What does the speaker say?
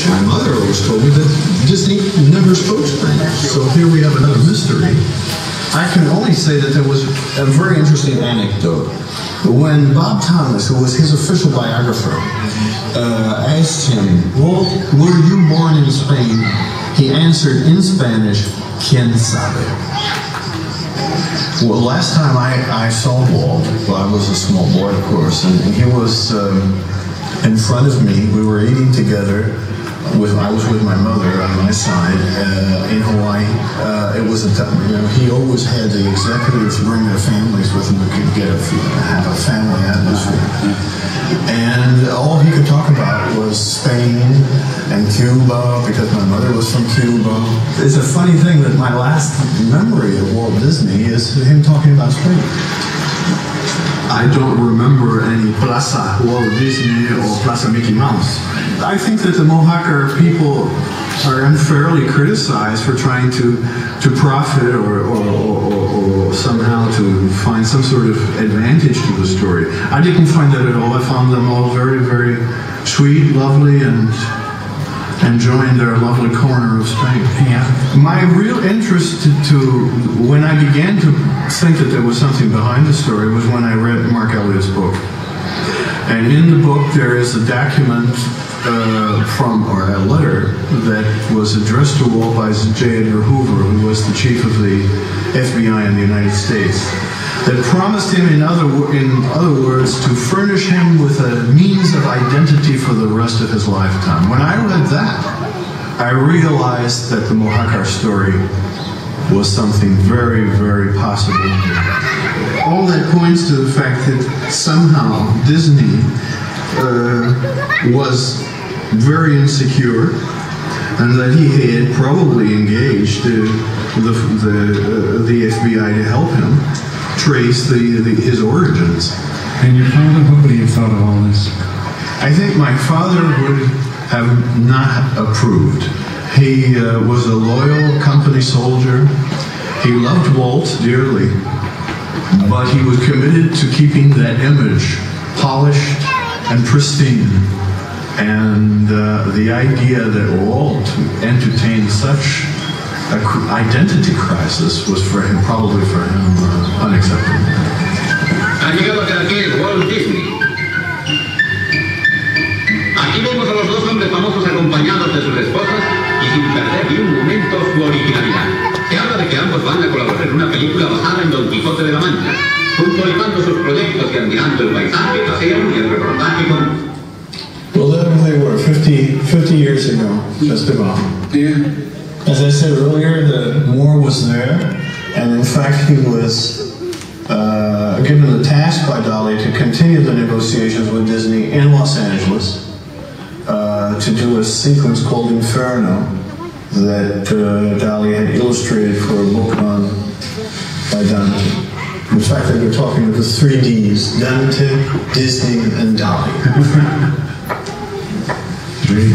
Spanish. My mother always told me that Disney never spoke Spanish. So here we have another mystery. I can only say that there was a very interesting anecdote. When Bob Thomas, who was his official biographer, asked him, "Walt, were you born in Spain?" he answered in Spanish, "Quién sabe?" Well, last time I saw Walt, well, I was a small boy, of course, and he was in front of me. We were eating together. I was with my mother on my side in Hawaii. It was he always had the executives bring their families with him to have a family atmosphere. And all he could talk about was Spain and Cuba, because my mother was from Cuba. It's a funny thing that my last memory of Walt Disney is him talking about Spain. I don't remember any Plaza Walt Disney or Plaza Mickey Mouse. I think that the Mojácar people are unfairly criticized for trying to profit or somehow to find some sort of advantage to the story. I didn't find that at all. I found them all very, very sweet, lovely, and enjoying their lovely corner of Spain. Yeah. My real interest when I began to think that there was something behind the story was when I read Mark Elliott's book. And in the book there is a document or a letter that was addressed to Walt by J. Edgar Hoover, who was the chief of the FBI in the United States, that promised him, in other words, to furnish him with a means of identity for the rest of his lifetime. When I read that, I realized that the Mojácar story was something very, very possible. All that points to the fact that somehow Disney was very insecure, and that he had probably engaged the FBI to help him trace his origins. And your father, what would he have thought of all this? I think my father would have not approved. He was a loyal company soldier. He loved Walt dearly, but he was committed to keeping that image polished and pristine. And the idea that Walt entertained such an identity crisis was probably for him unacceptable. Ha llegado a Caracas Walt Disney. Aquí vemos a los dos hombres famosos acompañados de sus esposas y sin perder ni un momento su originalidad. Se habla de que ambos van a colaborar en una película basada en Don Quijote de la Mancha, puntualizando sus proyectos y admirando el paisaje, paseo y el reportaje con... Well, there they were, 50 years ago, just about. Yeah. As I said earlier, the war was there, and in fact he was given the task by Dali to continue the negotiations with Disney in Los Angeles to do a sequence called Inferno that Dali had illustrated for a book by Dante. In fact, they were talking of the 3Ds, Dante, Disney, and Dali. Very